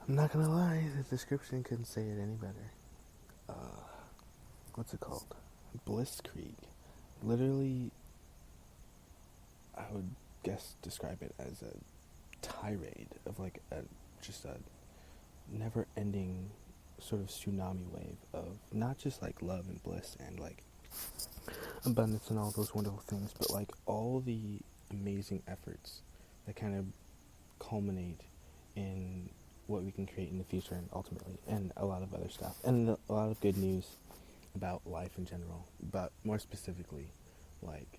I'm not gonna lie, the description couldn't say it any better. Uh, what's it called? Blisskrieg. Literally, I would guess describe it as a tirade of like just a never-ending sort of tsunami wave of not just like love and bliss and like abundance and all those wonderful things, but like all the amazing efforts that kind of culminate in what we can create in the future and ultimately, and a lot of other stuff, and a lot of good news about life in general, but more specifically, like,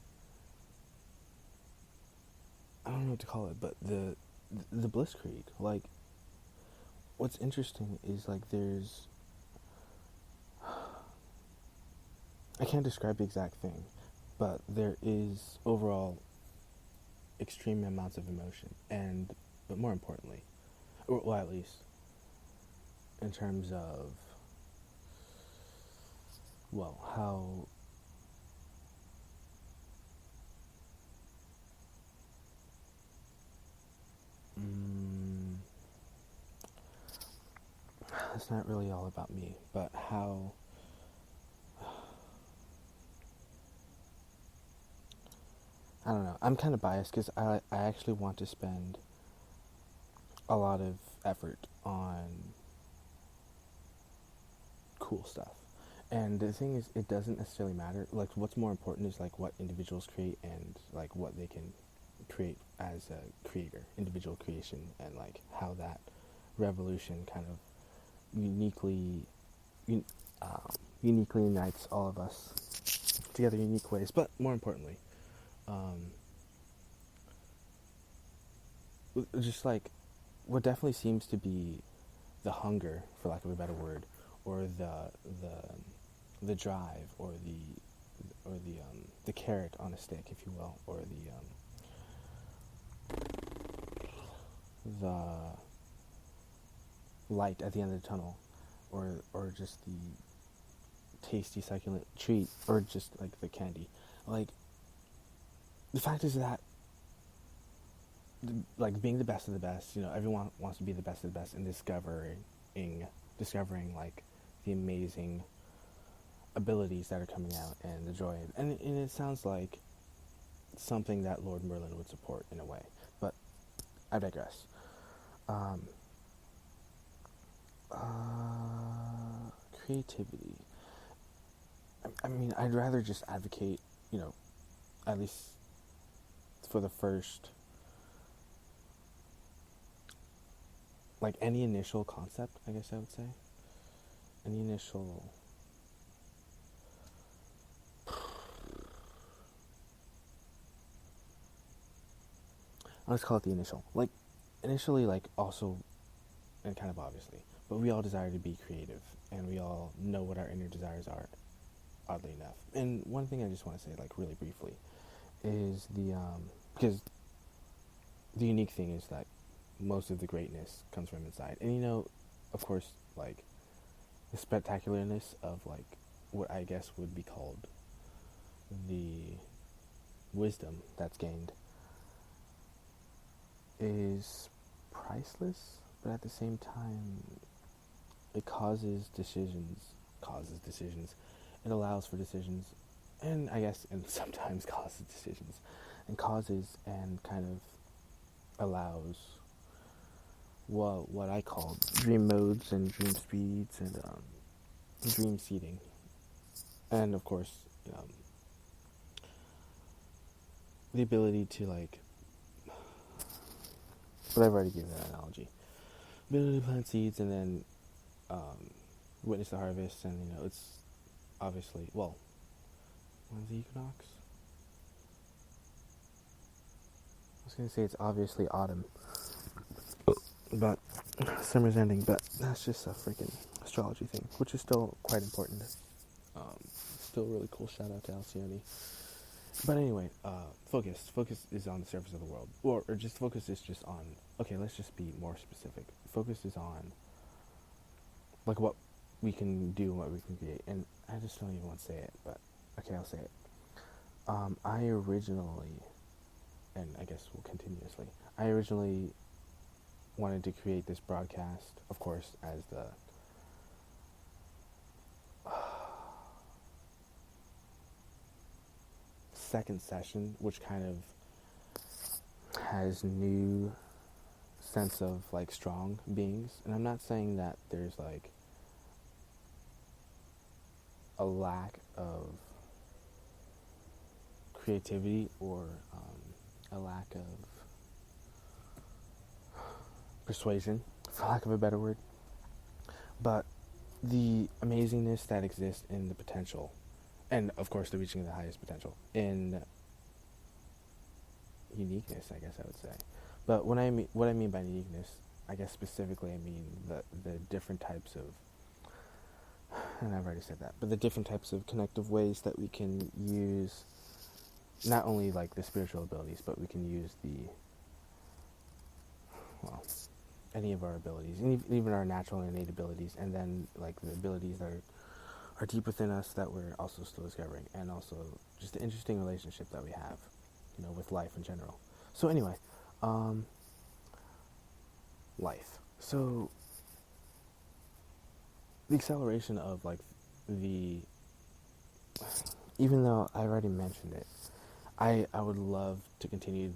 I don't know what to call it, but the Blisskrieg, like, what's interesting is like there's I can't describe the exact thing, but there is overall extreme amounts of emotion, and but more importantly, or well, at least in terms of how mm, it's not really all about me, but how I don't know. I'm kind of biased because I actually want to spend a lot of effort on cool stuff. And the thing is, it doesn't necessarily matter. Like, what's more important is like what individuals create and like what they can create as a creator, individual creation, and like how that revolution kind of uniquely, un- uniquely unites all of us together in unique ways. But more importantly, um, just like what definitely seems to be the hunger, for lack of a better word, or the drive, or the carrot on a stick, if you will, or the light at the end of the tunnel, or just the tasty succulent treat, or just like the candy. Like, the fact is that like being the best of the best, everyone wants to be the best of the best, and discovering like the amazing abilities that are coming out and the joy, and it sounds like something that Lord Merlin would support in a way, but I digress. Um, Creativity. I mean, I'd rather just advocate, at least for the first, like any initial concept, I guess I would say. Any initial. Let's call it the initial. Like, initially, like, also, and kind of obviously, but we all desire to be creative, and we all know what our inner desires are, oddly enough. And one thing I just want to say, like, really briefly, is because the unique thing is that most of the greatness comes from inside. And of course, like, the spectacularness of, like, what I guess would be called the wisdom that's gained is priceless, but at the same time, it causes decisions, it allows for decisions, and I guess, and sometimes causes decisions, and causes and kind of allows what I call dream modes and dream speeds and dream seeding, and of course, the ability to like, but I've already given that analogy. Ability to plant seeds and then witness the harvest, and it's obviously when's the equinox? I was gonna say it's obviously autumn, but summer's ending. But that's just a freaking astrology thing, which is still quite important. Still really cool. Shout out to Alcione. But anyway, focus. Focus is on the surface of the world, or just focus is just on. Okay, let's just be more specific. Focus is on like what we can do and what we can create. And I just don't even want to say it, but okay, I'll say it. I originally, and I guess will continuously, I originally wanted to create this broadcast, of course, as the second session, which kind of has new sense of like strong beings. And I'm not saying that there's like a lack of creativity or a lack of persuasion, for lack of a better word, but the amazingness that exists in the potential, and of course the reaching of the highest potential in uniqueness, I guess I would say. But what I mean by uniqueness, I guess specifically I mean the different types of, and I've already said that, but the different types of connective ways that we can use, not only like the spiritual abilities, but we can use any of our abilities, even our natural and innate abilities, and then like the abilities that are deep within us that we're also still discovering, and also just the interesting relationship that we have, with life in general. So anyway, life. So the acceleration of like even though I already mentioned it, I would love to continue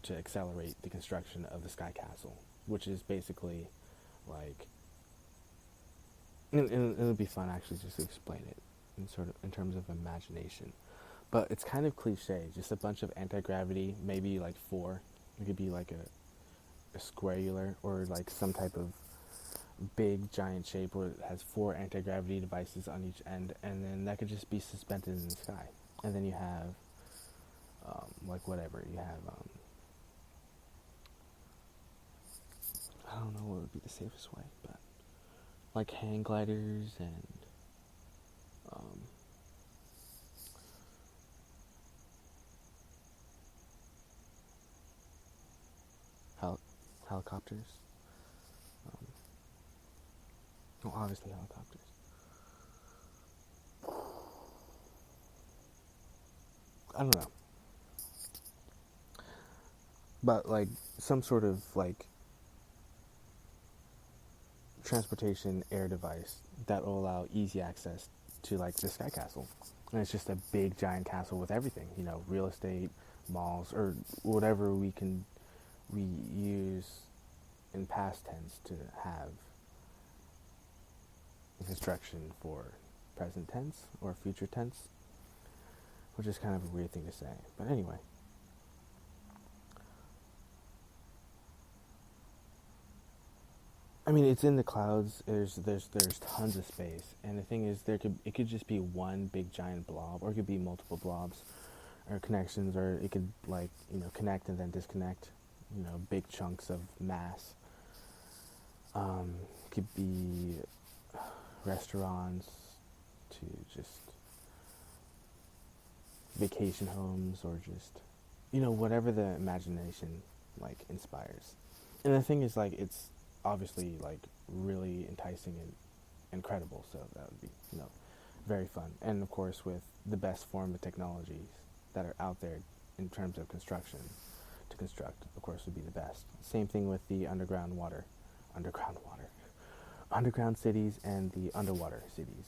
to accelerate the construction of the Sky Castle, which is basically like, and it would be fun actually just to explain it in terms of imagination. But it's kind of cliche, just a bunch of anti-gravity, maybe like 4. It could be like a squarular or like some type of big giant shape where it has 4 anti-gravity devices on each end, and then that could just be suspended in the sky. And then you have like whatever, you have I don't know what would be the safest way, but like hang gliders and helicopters. Well, obviously helicopters. I don't know. But like some sort of like transportation air device that will allow easy access to like the Sky Castle. And it's just a big giant castle with everything, real estate, malls, or whatever we use in past tense to have construction for present tense or future tense, which is kind of a weird thing to say. But anyway, I mean, it's in the clouds. There's tons of space, and the thing is, it could just be one big giant blob, or it could be multiple blobs, or connections, or it could connect and then disconnect, big chunks of mass. It could be restaurants to just vacation homes, or just whatever the imagination inspires. And the thing is, it's obviously really enticing and incredible, so that would be very fun. And of course, with the best form of technologies that are out there in terms of construction, to construct, of course, would be the best. Same thing with the underground cities and the underwater cities,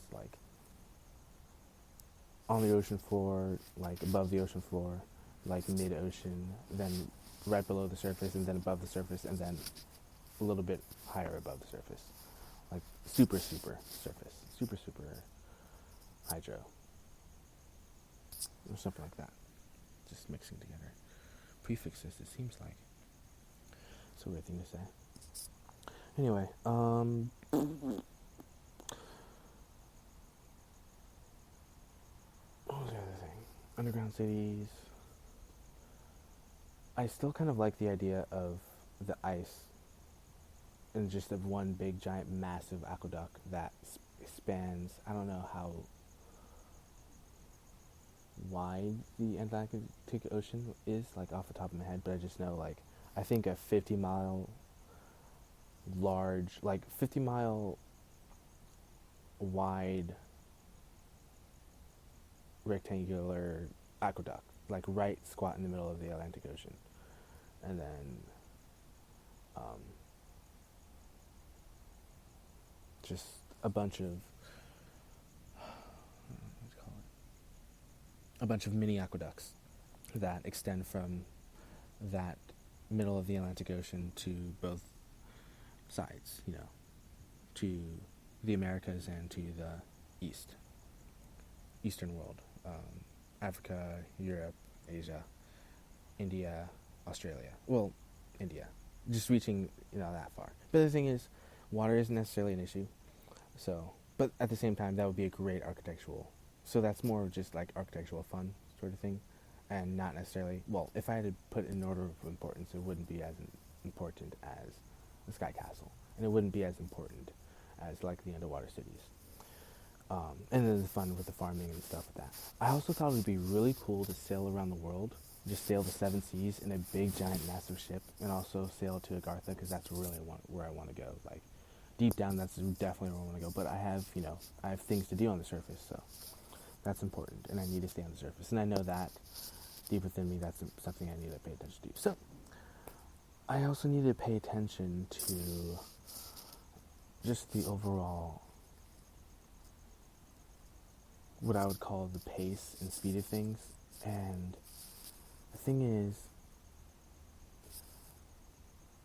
on the ocean floor, above the ocean floor, mid-ocean, then right below the surface, and then above the surface, and then a little bit higher above the surface, super surface, super hydro, or something like that, just mixing together prefixes. It seems like it's a weird thing to say. Anyway, what was the other thing? Underground cities. I still kind of like the idea of the ice and just of one big giant massive aqueduct that spans, I don't know how wide the Atlantic Ocean is, off the top of my head, but I just know, I think a 50-mile large, 50-mile wide rectangular aqueduct, right squat in the middle of the Atlantic Ocean. And then just a bunch of what do you call it? A bunch of mini aqueducts that extend from that middle of the Atlantic Ocean to both sides, to the Americas and to the Eastern world, Africa, Europe, Asia, India, Australia. Well, India, just reaching that far. But the thing is, water isn't necessarily an issue. So, but at the same time, that would be a great architectural. So that's more just like architectural fun sort of thing, and not necessarily. Well, if I had to put in order of importance, it wouldn't be as important as the Sky Castle, and it wouldn't be as important as like the underwater cities. And then the fun with the farming and stuff with that. I also thought it would be really cool to sail around the world, just sail the 7 seas in a big, giant, massive ship, and also sail to Agartha, because that's really where I want to go. Like, deep down, that's definitely where I want to go. But I have things to do on the surface, so that's important, and I need to stay on the surface. And I know that deep within me, that's something I need to pay attention to. So I also need to pay attention to just the overall, what I would call the pace and speed of things. And the thing is,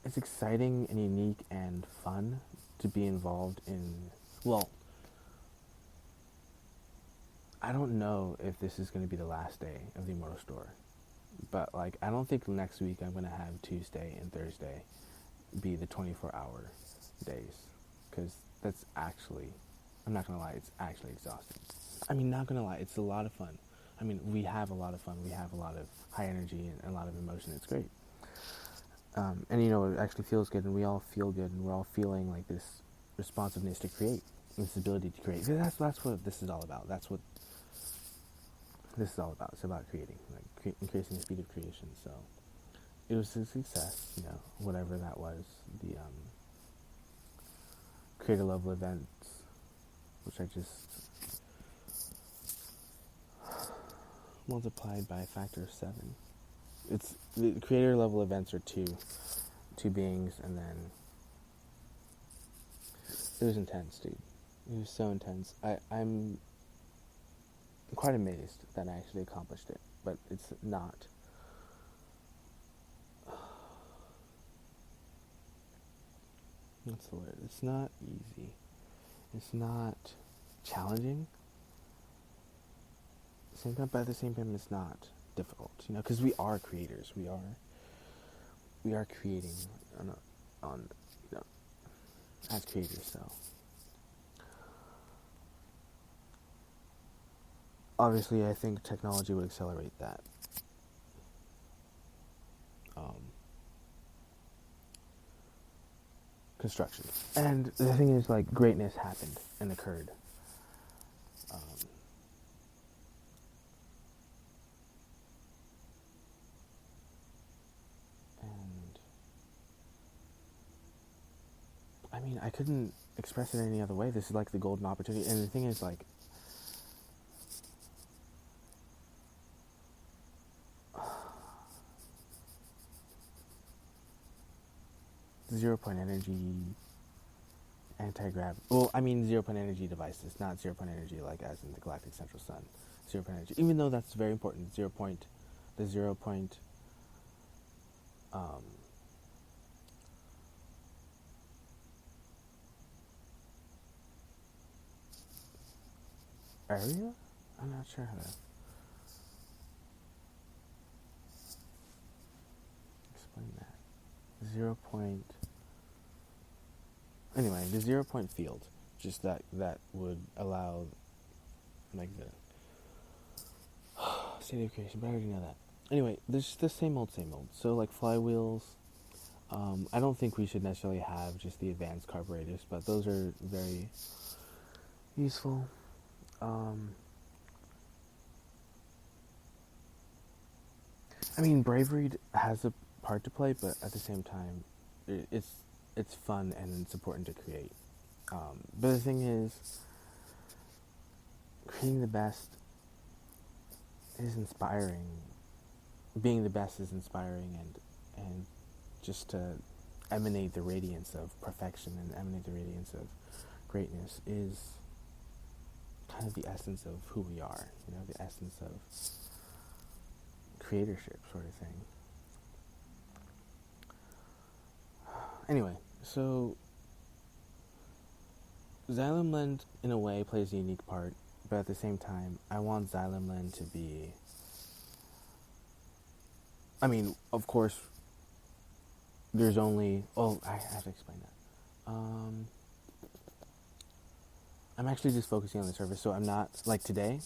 it's exciting and unique and fun to be involved in, well, I don't know if this is going to be the last day of the Immortal Store, but like, I don't think next week I'm going to have Tuesday and Thursday be the 24-hour days, because that's actually, I'm not going to lie, it's actually exhausting. I mean, not going to lie, it's a lot of fun. I mean, we have a lot of fun, we have a lot of high energy and a lot of emotion, it's great. And it actually feels good, and we all feel good, and we're all feeling like this responsiveness to create, this ability to create. That's what this is all about. That's what this is all about. It's about creating, like increasing the speed of creation. So it was a success, whatever that was. The creator level events, which I just multiplied by a factor of 7. It's the creator level events are two beings, and then it was intense, dude. It was so intense. I'm quite amazed that I actually accomplished it, but it's not. What's the word? It's not easy. It's not challenging. Same time, but at the same time, it's not difficult, because we are creators. We are creating on as creators. So obviously, I think technology would accelerate that. Construction. And the thing is, like, greatness happened and occurred. And I mean, I couldn't express it any other way. This is like the golden opportunity. And the thing is, like, zero-point energy, anti-gravity. Well, I mean zero-point energy devices, not zero-point energy like as in the galactic central sun. Zero-point energy, even though that's very important. The zero-point area? I'm not sure how to explain that. Anyway, the 0-point field, just that would allow, like, the state of creation, but I already know that. Anyway, there's the same old. So, like, flywheels, I don't think we should necessarily have just the advanced carburetors, but those are very useful. I mean, bravery has a part to play, but at the same time, it's fun and it's important to create. But the thing is, creating the best is inspiring. Being the best is inspiring, and just to emanate the radiance of perfection and emanate the radiance of greatness is kind of the essence of who we are, the essence of creatorship sort of thing. Anyway, so Xylemland in a way plays a unique part, but at the same time, I want Xylemland to be, of course, there's only, I have to explain that. I'm actually just focusing on the surface, so I'm not, today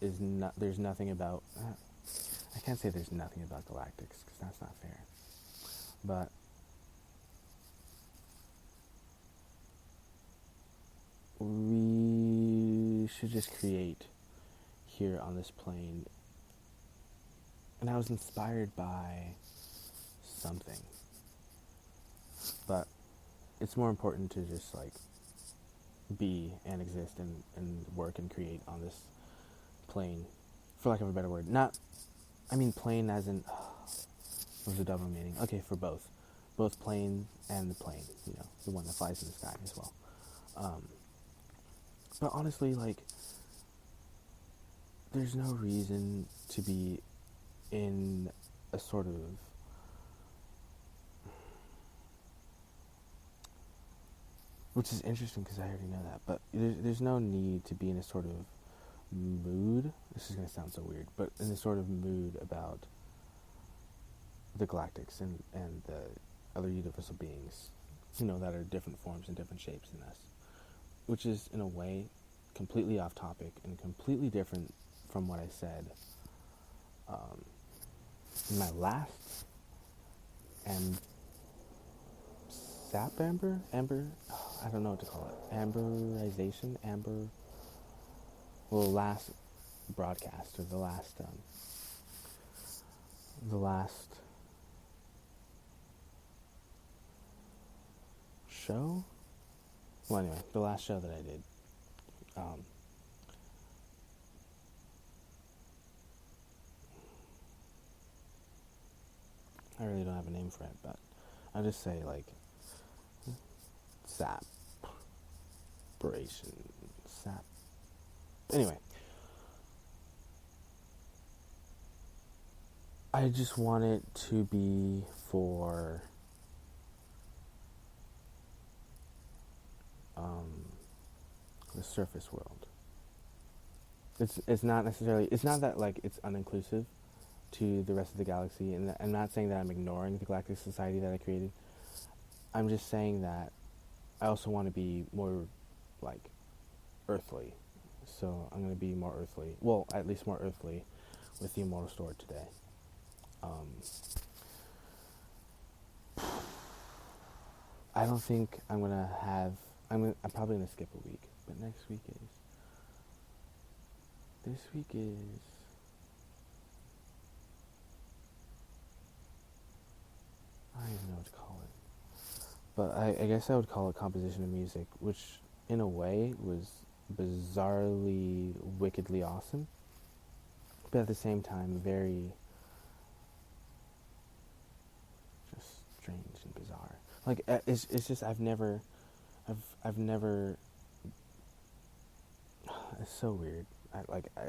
is not, there's nothing about, I can't say there's nothing about galactics, because that's not fair, but we should just create here on this plane, and I was inspired by something, but it's more important to just, be and exist and work and create on this plane, for lack of a better word. Plane as in, there's a double meaning. Okay, for both plane and the plane, the one that flies in the sky as well. But honestly, there's no reason to be in a sort of which is interesting because I already know that, but there's no need to be in a sort of mood. This is going to sound so weird, but in a sort of mood about the galactics and the other universal beings, that are different forms and different shapes than us, which is in a way completely off topic and completely different from what I said in my last amber, I don't know what to call it, last broadcast, or the last show. Well, anyway, the last show that I did. I really don't have a name for it, but I'll just say sap. Anyway, I just want it to be for the surface world. It's not necessarily, it's not that it's uninclusive to the rest of the galaxy, and I'm not saying that I'm ignoring the galactic society that I created. I'm just saying that I also want to be more earthly. So I'm going to be more earthly, well, at least more earthly with the Immortal Store today. I don't think I'm going to have, I'm probably going to skip a week, but this week is, I don't even know what to call it, but I guess I would call it composition of music, which in a way was bizarrely, wickedly awesome, but at the same time very just strange and bizarre. It's just I've never it's so weird.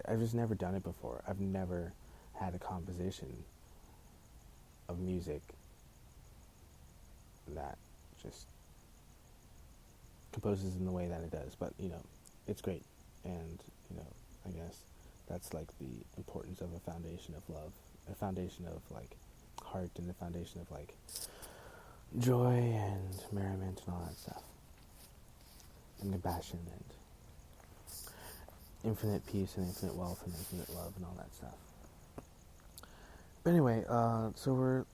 I've just never done it before. I've never had a composition of music that just composes in the way that it does, but it's great, and I guess that's the importance of a foundation of love, a foundation of heart, and a foundation of joy and merriment and all that stuff, and compassion and infinite peace and infinite wealth and infinite love and all that stuff. But anyway, so we're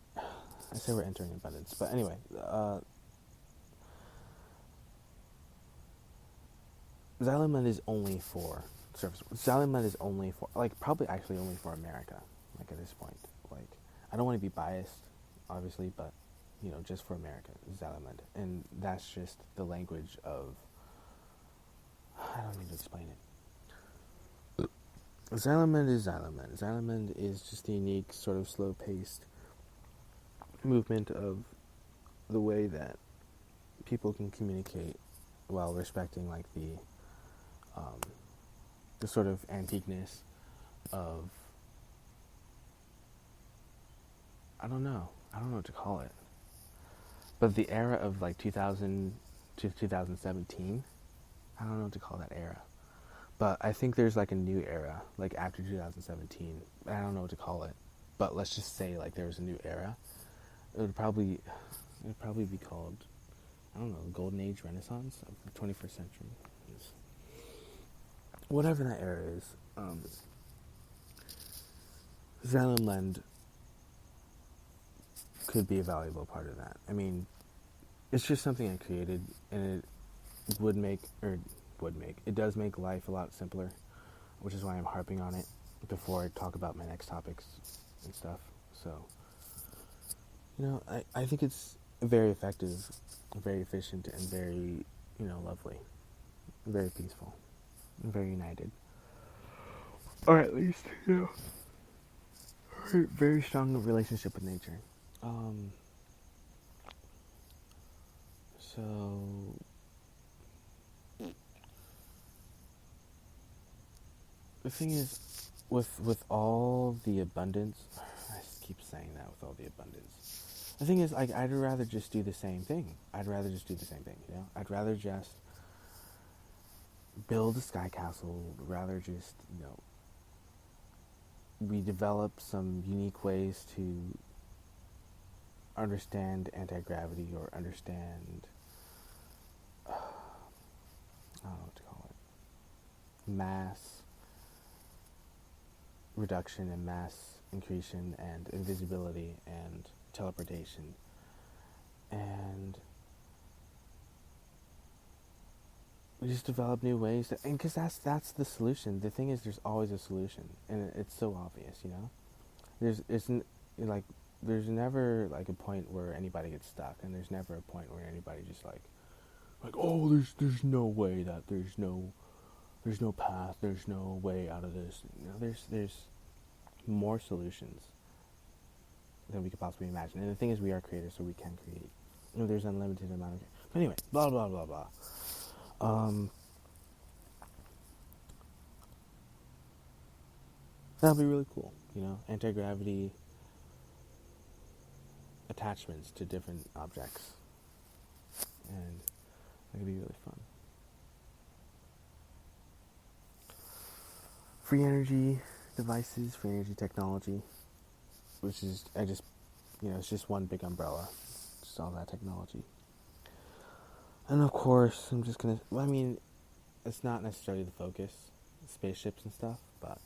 entering abundance, but anyway, Xylemland is only for surface. Xylemland is only for, probably actually only for America, at this point. I don't want to be biased, obviously, but, just for America, Xylemland. And that's just the language of, I don't need to explain it. Xylemland is Xylemland. Xylemland is just a unique, sort of slow-paced movement of the way that people can communicate while respecting like the sort of antiqueness of, I don't know what to call it, but the era of like 2000 to 2017. I don't know what to call that era, but I think there's like a new era like after 2017. I don't know what to call it, but let's just say like there was a new era. It would probably be called, I don't know, Golden Age Renaissance of the 21st century. Whatever that era is, Land could be a valuable part of that. I mean, it's just something I created, and it does make life a lot simpler, which is why I'm harping on it before I talk about my next topics and stuff. So, I think it's very effective, very efficient, and very, lovely, very peaceful, and very united. Or at least, very strong relationship with nature. So the thing is, with all the abundance, I keep saying that, with all the abundance. The thing is, like, I'd rather just do the same thing. I'd rather just build a sky castle. Rather just, we develop some unique ways to understand anti-gravity, or understand, I don't know what to call it, mass reduction and mass incretion and invisibility and teleportation. And we just develop new ways and because that's the solution. The thing is, there's always a solution, and it's so obvious, there's never like a point where anybody gets stuck, and there's never a point where anybody just like oh, there's no way, that there's no path, there's no way out of this. There's more solutions than we could possibly imagine. And the thing is, we are creators, so we can create. There's unlimited amount of. But anyway, blah blah blah blah. That'll be really cool. Anti-gravity attachments to different objects, and that could be really fun. Free energy devices, free energy technology, which is, it's just one big umbrella, just all that technology. And of course, it's not necessarily the focus, spaceships and stuff, but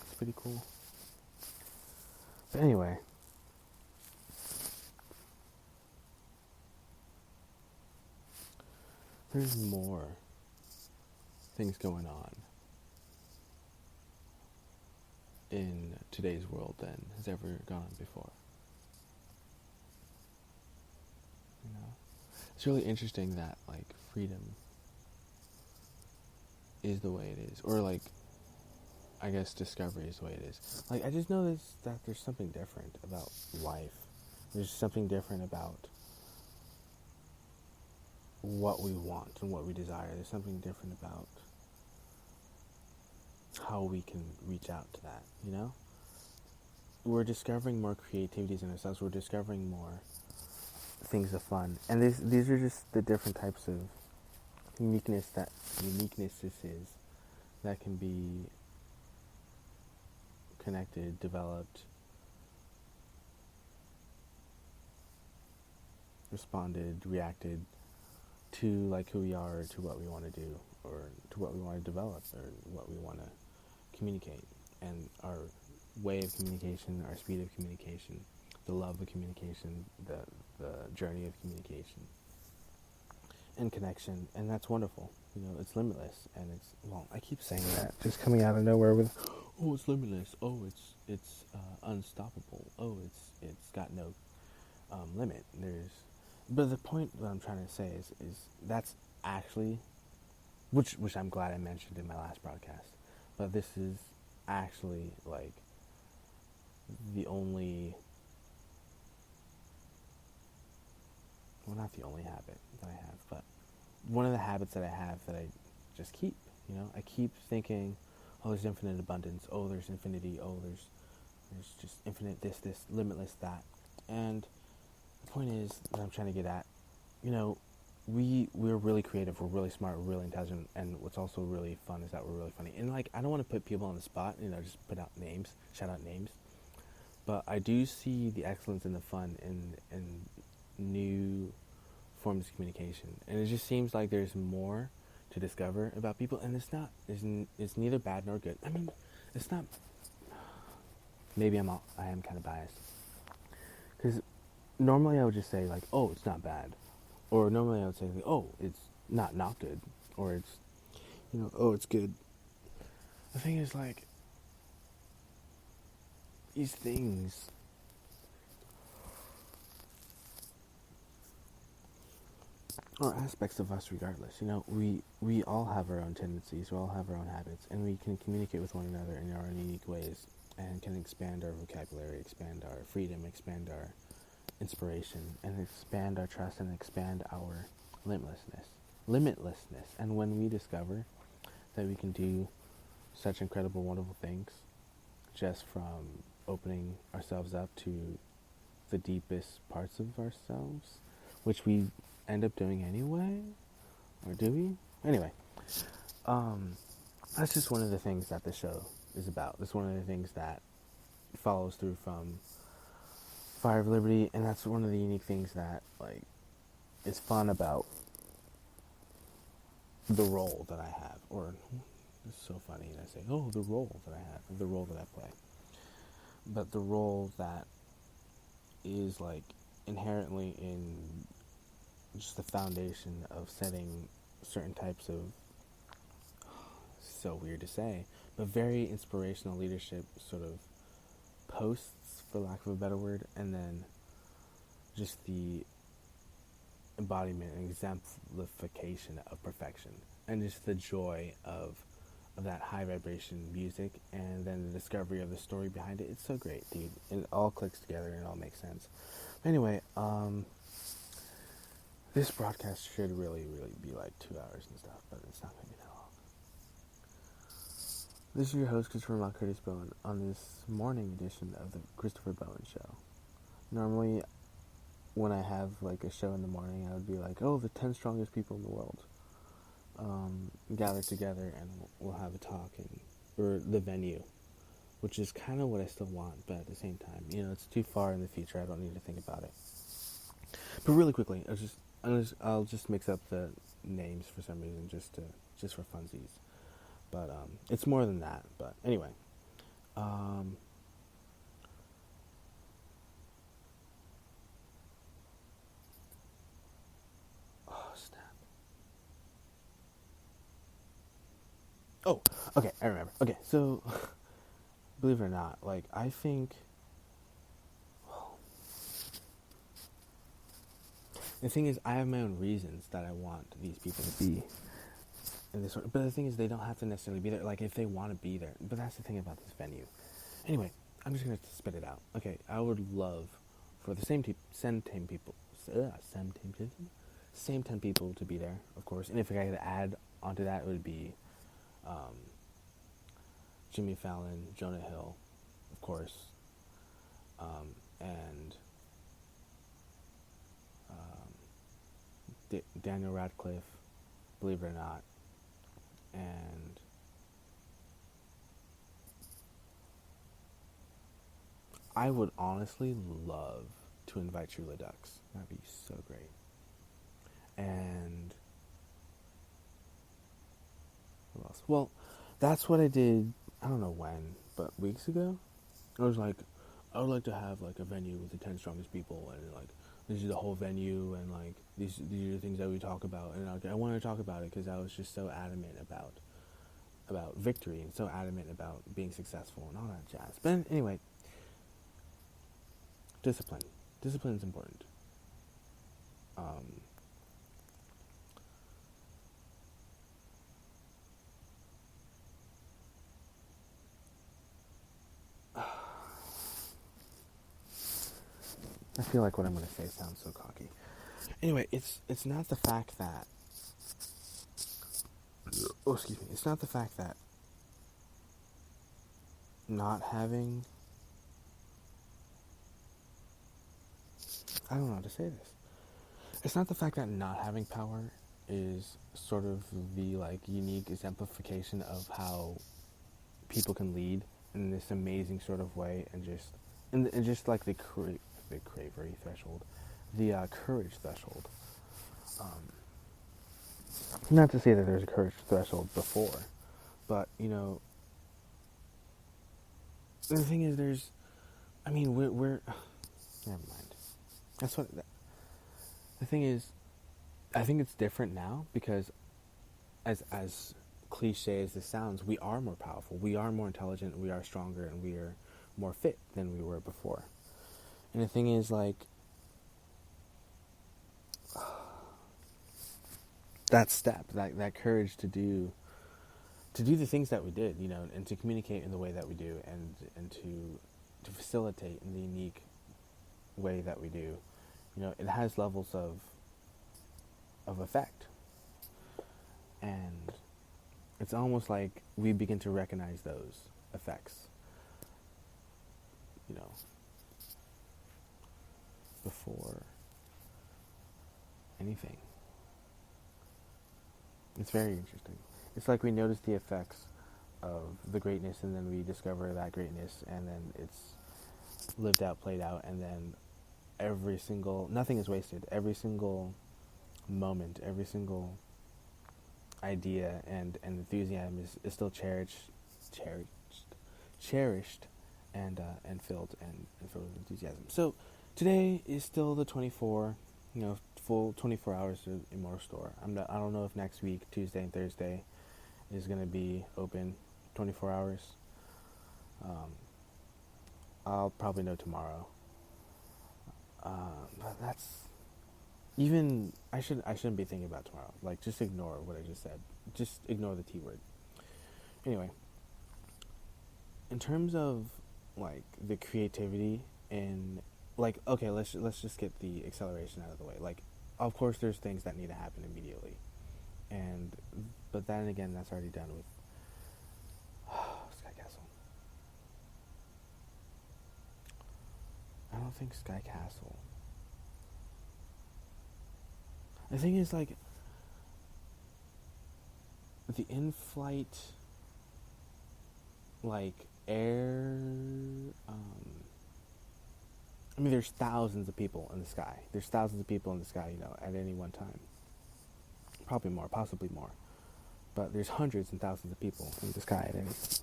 it's pretty cool. But anyway, there's more things going on in today's world than has ever gone before. It's really interesting that, like, freedom is the way it is, or, like, I guess discovery is the way it is. Like, I just noticed that there's something different about life. There's something different about what we want and what we desire. There's something different about how we can reach out to that, We're discovering more creativities in ourselves. We're discovering more things of fun. And these are just the different types of uniquenesses that can be connected, developed, responded, reacted to, like, who we are, or to what we want to do, or to what we want to develop, or what we want to communicate, and our way of communication, our speed of communication, the love of communication, the journey of communication and connection. And that's wonderful. It's limitless, and I keep saying that, just coming out of nowhere with, oh, it's limitless, oh, it's unstoppable, oh, it's got no limit. But the point that I'm trying to say is that's actually, which I'm glad I mentioned in my last broadcast, but this is actually, like, the only, well, not the only habit that I have, but one of the habits that I have that I just keep. I keep thinking, oh, there's infinite abundance. Oh, there's infinity. Oh, there's just infinite this, limitless that. And the point is that I'm trying to get at, we're really creative, we're really smart, we're really intelligent, and what's also really fun is that we're really funny. And I don't want to put people on the spot, just put out names, shout out names. But I do see the excellence and the fun in new forms of communication, and it just seems like there's more to discover about people, and it's neither bad nor good. I mean, it's not. Maybe I am kind of biased, because normally I would just say like, oh, it's not bad, or normally I would say like, oh, it's not good, or it's, oh, it's good. The thing is, like, these things are aspects of us regardless. We all have our own tendencies, we all have our own habits, and we can communicate with one another in our own unique ways, and can expand our vocabulary, expand our freedom, expand our inspiration, and expand our trust, and expand our limitlessness. And when we discover that we can do such incredible, wonderful things just from opening ourselves up to the deepest parts of ourselves, which we end up doing anyway, or do we? Anyway, that's just one of the things that the show is about. That's one of the things that follows through from Fire of Liberty, and that's one of the unique things that, like, is fun about the role that I have. Or, it's so funny that I say, oh, the role that I have, the role that I play. But the role that is, like, inherently in just the foundation of setting certain types of, so weird to say, but very inspirational leadership sort of posts, for lack of a better word, and then just the embodiment and exemplification of perfection, and just the joy of that high vibration music, and then the discovery of the story behind it. It's so great, dude. It all clicks together and it all makes sense. Anyway, this broadcast should really be like 2 hours and stuff, but it's not going to be that long. This is your host, Christopher Curtis Bowen, on this morning edition of the Christopher Bowen Show. Normally, when I have like a show in the morning, I would be like, oh, the 10 strongest people in the world gather together and we'll have a talk, or the venue, which is kind of what I still want, but at the same time, it's too far in the future. I don't need to think about it. But really quickly, I'll just mix up the names for some reason, just for funsies. But it's more than that. But anyway, oh snap! Oh, okay, I remember. Okay, so believe it or not, like, I think. The thing is, I have my own reasons that I want these people to be in this sort. But the thing is, they don't have to necessarily be there. Like, if they want to be there. But that's the thing about this venue. Anyway, I'm just going to spit it out. Okay, I would love for the same 10 people to be there, of course. And if I could add onto that, it would be Jimmy Fallon, Jonah Hill, of course, and Daniel Radcliffe, believe it or not, and I would honestly love to invite Trula Ducks. That'd be so great. And who else? Well, that's what I did, I don't know when, but weeks ago. I was like, I would like to have like a venue with the 10 strongest people, and like, this is the whole venue, and like, these are the things that we talk about. And I wanted to talk about it because I was just so adamant about victory, and so adamant about being successful and all that jazz. But anyway, discipline is important. I feel like what I'm going to say sounds so cocky. Anyway, it's not the fact that. Oh, excuse me. It's not the fact that not having. I don't know how to say this. It's not the fact that not having power is sort of the like unique exemplification of how people can lead in this amazing sort of way, and just like the bravery threshold, the courage threshold. Not to say that there's a courage threshold before, but the thing is, we're never mind. That's what the thing is. I think it's different now because, as cliche as this sounds, we are more powerful, we are more intelligent, we are stronger, and we are more fit than we were before. And the thing is, like, that step, that courage to do the things that we did, and to communicate in the way that we do, and to facilitate in the unique way that we do, it has levels of effect. And it's almost like we begin to recognize those effects, before anything. It's very interesting. It's like we notice the effects of the greatness, and then we discover that greatness, and then it's lived out, played out, and then nothing is wasted. Every single moment, every single idea and enthusiasm is still cherished, and filled with enthusiasm. So today is still the 24, full 24 hours of Immortal Store. I don't know if next week, Tuesday and Thursday, is going to be open 24 hours. I'll probably know tomorrow. But that's even. I shouldn't be thinking about tomorrow. Like, just ignore what I just said. Just ignore the T word. Anyway, in terms of like the creativity and like, okay, let's just get the acceleration out of the way. Like, of course, there's things that need to happen immediately, but then again, that's already done with Sky Castle. I don't think Sky Castle. The thing is, like, the in-flight, like, air, there's thousands of people in the sky. There's thousands of people in the sky, at any one time. Probably more, possibly more. But there's hundreds and thousands of people in the sky at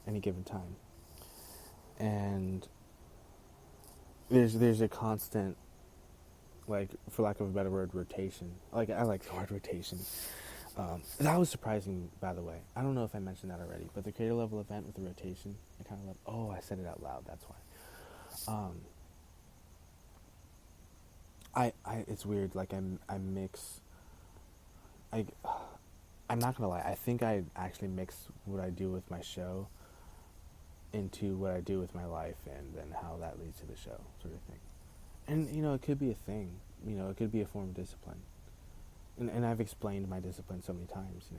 any given time. And there's a constant, like, for lack of a better word, rotation. Like, I like the word rotation. That was surprising, by the way. I don't know if I mentioned that already, but the creator level event with the rotation, I kind of love. Oh, I said it out loud. That's why. It's weird. Like, I mix. I'm not gonna lie. I think I actually mix what I do with my show into what I do with my life, and then how that leads to the show, sort of thing. And it could be a thing. It could be a form of discipline. And I've explained my discipline so many times,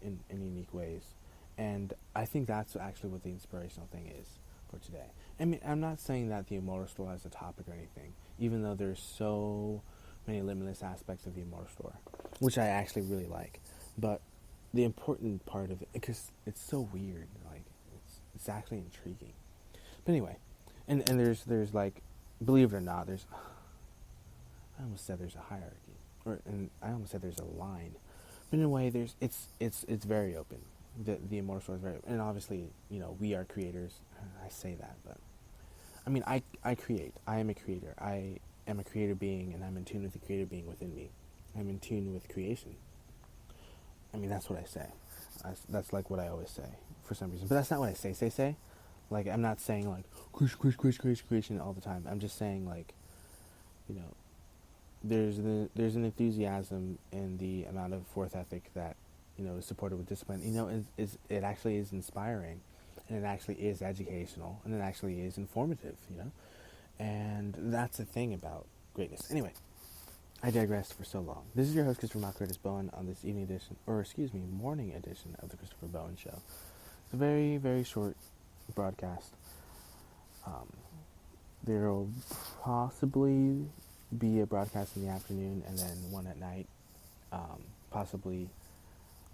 in unique ways. And I think that's actually what the inspirational thing is for today. I mean, I'm not saying that the Immortal Store has a topic or anything, even though there's so many limitless aspects of the Immortal Store, which I actually really like. But the important part of it, because it's so weird, like, it's actually intriguing. But anyway, and there's like, believe it or not, I almost said there's a hierarchy. And I almost said there's a line, but in a way, it's very open. The Immortal Store is very open. And obviously, we are creators. I say that, but I mean, I create. I am a creator. I am a creator being, and I'm in tune with the creator being within me. I'm in tune with creation. I mean, that's what I say. That's like what I always say for some reason. But that's not what I say. Like, I'm not saying like creation all the time. I'm just saying, like, there's an enthusiasm in the amount of worth ethic that is supported with discipline. It actually is inspiring, and it actually is educational, and it actually is informative. And that's the thing about greatness. Anyway, I digressed for so long. This is your host, Christopher Curtis Bowen, on this evening edition, morning edition of the Christopher Bowen Show. It's a very, very short broadcast. There will possibly be a broadcast in the afternoon and then one at night. Possibly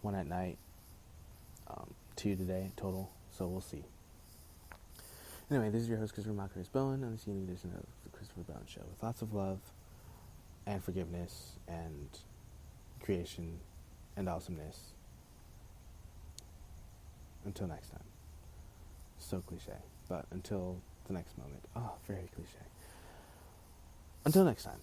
one at night, 2 today total, so we'll see. Anyway, this is your host, Christopher Curtis Bowen, on this evening edition of the Christopher Bowen Show, with lots of love and forgiveness and creation and awesomeness. Until next time. So cliche, but until the next moment. Oh, very cliche. Until next time.